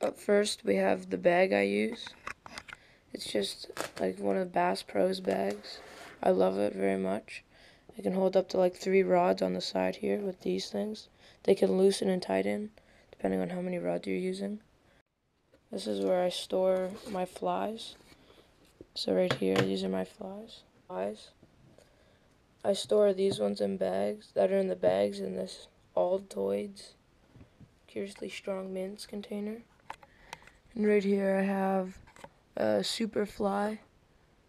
Up first, we have the bag I use. It's just like one of Bass Pro's bags. I love it very much. It can hold up to like 3 rods on the side here with these things. They can loosen and tighten depending on how many rods you're using. This is where I store my flies. So right here, these are my flies. I store these ones in bags that are in the bags in this Altoids Curiously Strong Mints container. And right here I have a Superfly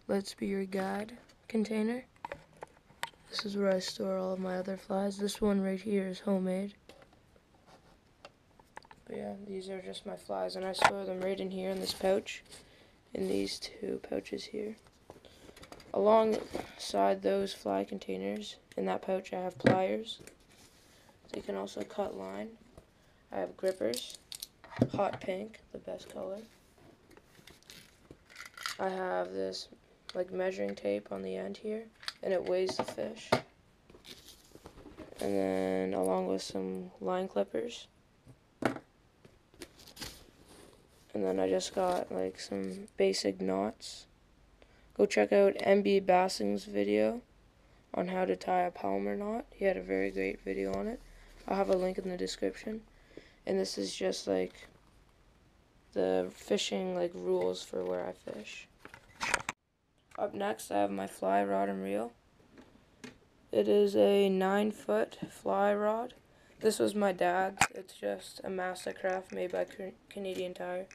Let's Be Your Guide container. This is where I store all of my other flies. This one right here is homemade. But yeah, these are just my flies, and I store them right in here in this pouch, in these 2 pouches here. Alongside those fly containers, in that pouch I have pliers. So you can also cut line. I have grippers, hot pink, the best color. I have this like measuring tape on the end here, and it weighs the fish. And then along with some line clippers. And then I just got like some basic knots. Go check out MB Bassing's video on how to tie a Palmer knot. He had a very great video on it. I'll have a link in the description. And this is just like the fishing like rules for where I fish. Up next I have my fly rod and reel. It is a 9-foot fly rod. This was my dad's. It's just a Mastercraft made by Canadian Tire.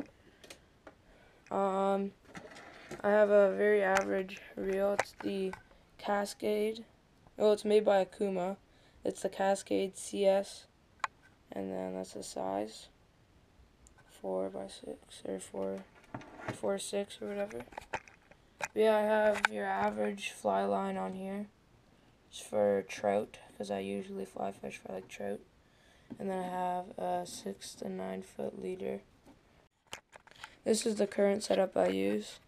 I have a very average reel. It's the Cascade. Well, it's made by Akuma. It's the Cascade CS, and then that's the size 4x6 or 4.6 or whatever. But yeah, I have your average fly line on here. It's for trout, because I usually fly fish for like trout. And then I have a 6 to 9 foot leader. This is the current setup I use.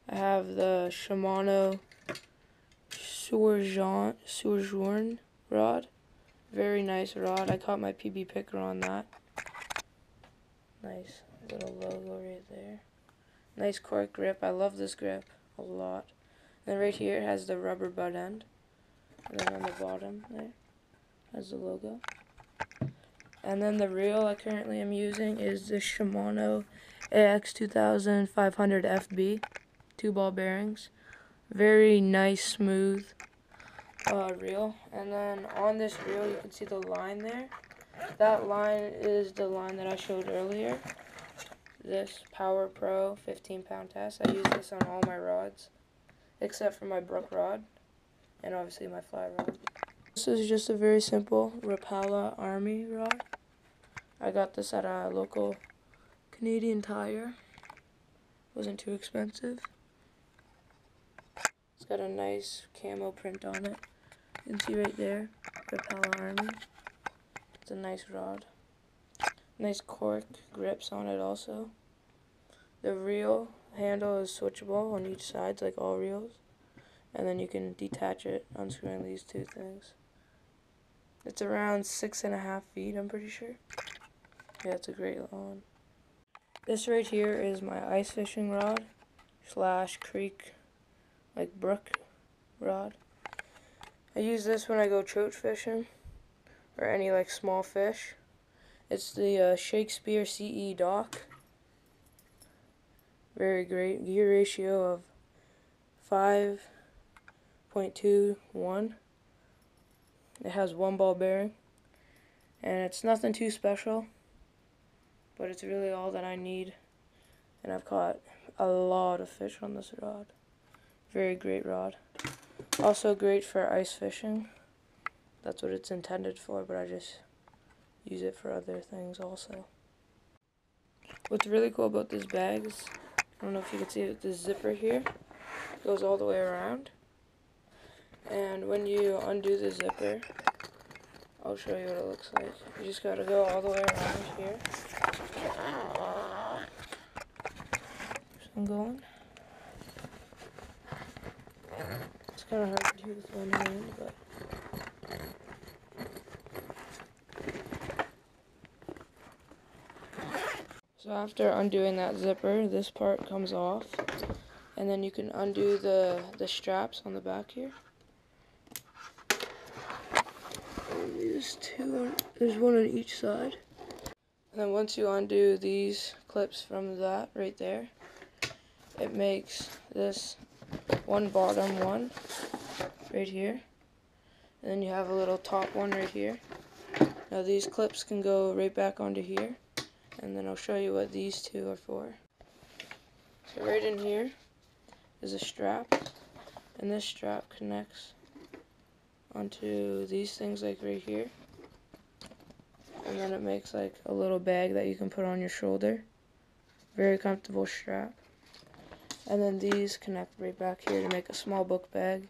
I have the Shimano Surgeon rod. Very nice rod. I caught my PB picker on that. Nice little logo right there. Nice cork grip. I love this grip a lot. And then right here it has the rubber butt end. And then on the bottom there has the logo. And then the reel I currently am using is the Shimano AX 2500 FB, 2-ball bearings. Very nice, smooth reel. And then on this reel you can see the line there. That line is the line that I showed earlier. This Power Pro 15-pound test. I use this on all my rods, except for my brook rod, and obviously my fly rod. This is just a very simple Rapala Army rod. I got this at a local Canadian Tire. Wasn't too expensive. It's got a nice camo print on it. You can see right there, Rapala Army. It's a nice rod. Nice cork grips on it also. The reel handle is switchable on each side, like all reels. And then you can detach it, unscrewing these 2 things. It's around 6.5 feet, I'm pretty sure. Yeah, it's a great one. This right here is my ice fishing rod / creek, like brook rod. I use this when I go trout fishing or any like small fish. It's the Shakespeare CE Dock. Very great. Gear ratio of 5.21. It has 1-ball bearing. And it's nothing too special, but it's really all that I need. And I've caught a lot of fish on this rod. Very great rod. Also great for ice fishing. That's what it's intended for, but I just use it for other things also. What's really cool about this bag is, I don't know if you can see it, this zipper here goes all the way around. And when you undo the zipper, I'll show you what it looks like. You just gotta go all the way around here. So I'm going. It's kind of hard to do with one hand, but So after undoing that zipper, this part comes off, and then you can undo the straps on the back here. And there's one on each side. And then once you undo these clips from that right there, it makes this one bottom one right here, and then you have a little top one right here. Now these clips can go right back onto here, and then I'll show you what these two are for. So right in here is a strap, and this strap connects onto these things like right here, and then it makes like a little bag that you can put on your shoulder. Very comfortable strap. And then these connect right back here to make a small book bag,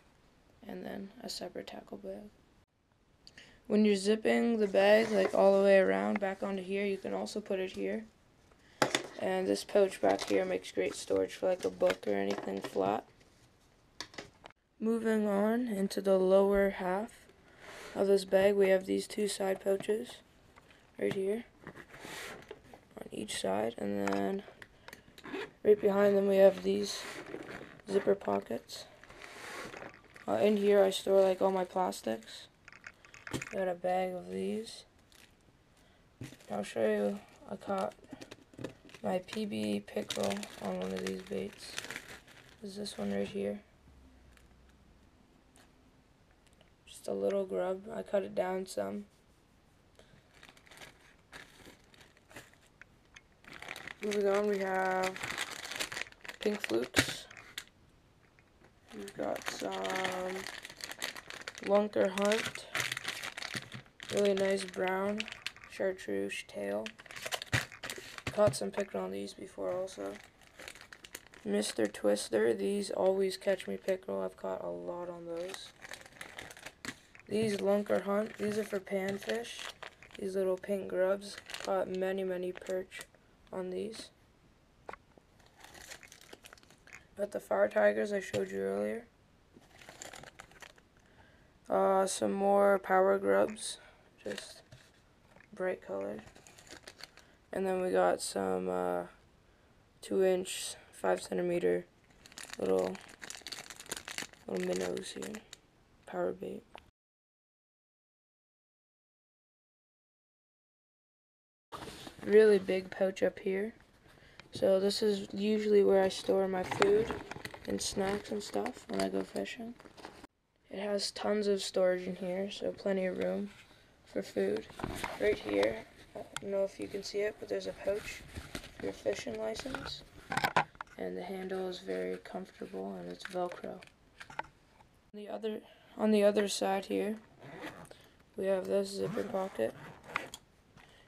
and then a separate tackle bag. When you're zipping the bag like all the way around back onto here, you can also put it here. And this pouch back here makes great storage for like a book or anything flat. Moving on into the lower half of this bag, we have these two side pouches right here on each side, and then right behind them we have these zipper pockets. In here I store like all my plastics. Got a bag of these. I'll show you, I caught my PB pickerel on one of these baits. Is this one right here. Just a little grub. I cut it down some. Moving on, we have pink flukes. We've got some lunker hunt. Really nice brown chartreuse tail. Caught some pickerel on these before also. Mr. Twister, these always catch me pickerel. I've caught a lot on those. These lunker hunt, these are for panfish. These little pink grubs. Caught many perch on these. Got the fire tigers I showed you earlier. Some more power grubs, just bright colored. And then we got some 2-inch, 5 centimeter little minnows here, power bait. Really big pouch up here. So this is usually where I store my food and snacks and stuff when I go fishing. It has tons of storage in here, so plenty of room for food. Right here, I don't know if you can see it, but there's a pouch for your fishing license. And the handle is very comfortable, and it's Velcro. On the other side here, we have this zipper pocket.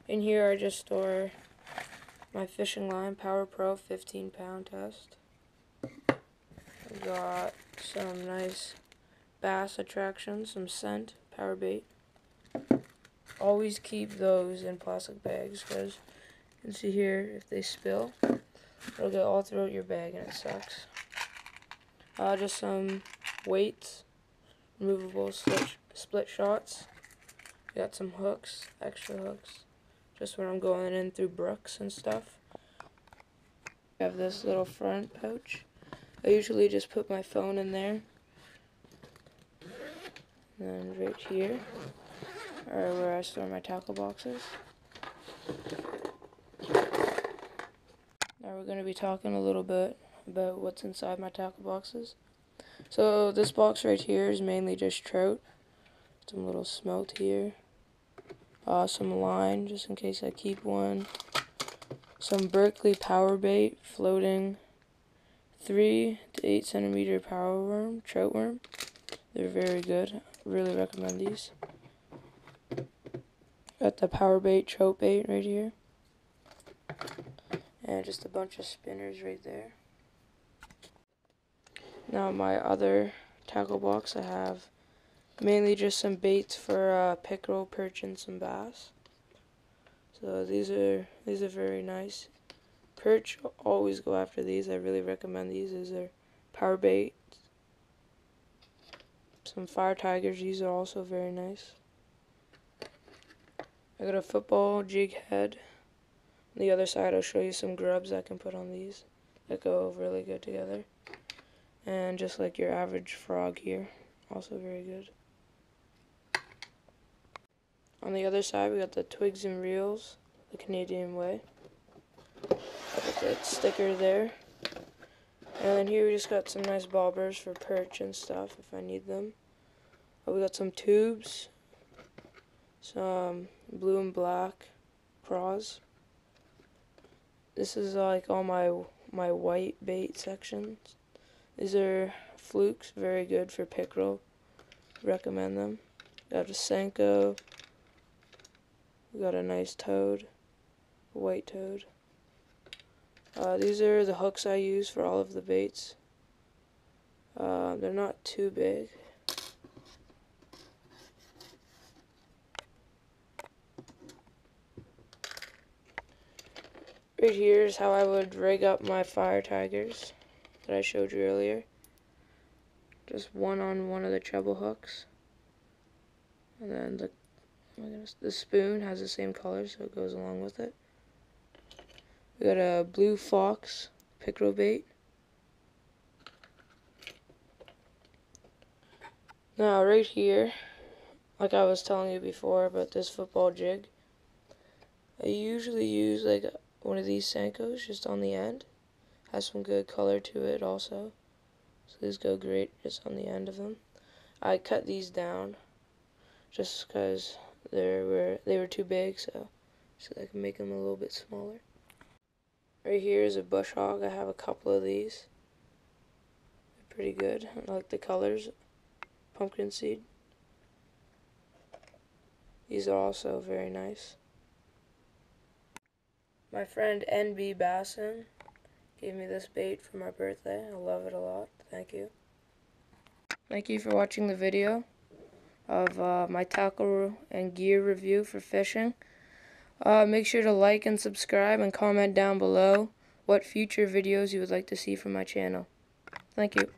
In here I just store my fishing line, Power Pro 15-pound test. I've got some nice bass attractions, some scent, power bait. Always keep those in plastic bags, because you can see here, if they spill, it'll get all throughout your bag and it sucks. Just some weights, removable split shots. Got some hooks, extra hooks, just when I'm going in through brooks and stuff. I have this little front pouch. I usually just put my phone in there. And then right here are where I store my tackle boxes. Now we're going to be talking a little bit about what's inside my tackle boxes. So this box right here is mainly just trout. Some little smelt here. Some line, just in case I keep one. Some Berkeley power bait, floating 3 to 8 centimeter power worm, trout worm. They're very good. Really recommend these. Got the power bait, trout bait right here. And just a bunch of spinners right there. Now my other tackle box, I have mainly just some baits for pickerel, perch, and some bass. So these are very nice. Perch, always go after these. I really recommend these. These are power bait. Some fire tigers. These are also very nice. I got a football jig head, On the other side, I'll show you some grubs I can put on these that go really good together. And just like your average frog here, also very good. On the other side, we got the twigs and reels, the Canadian way. Got that sticker there. And then here we just got some nice bobbers for perch and stuff if I need them. We got some tubes, some blue and black craws. This is like all my white bait sections. These are flukes, very good for pickerel. Recommend them. Got a Senko. We got a nice toad, a white toad. These are the hooks I use for all of the baits. They're not too big. Right here is how I would rig up my fire tigers that I showed you earlier. Just one on one of the treble hooks. And then the spoon has the same color, so it goes along with it. We got a blue fox pickerel bait. Now right here, like I was telling you before about this football jig, I usually use like one of these Senkos just on the end. Has some good color to it also. So these go great just on the end of them. I cut these down just because they were too big, so I can make them a little bit smaller. Right here is a bush hog. I have a couple of these. They're pretty good. I like the colors. Pumpkin seed. These are also very nice. My friend NB Basson gave me this bait for my birthday. I love it a lot. Thank you. Thank you for watching the video of my tackle and gear review for fishing. Make sure to like and subscribe and comment down below what future videos you would like to see from my channel. Thank you.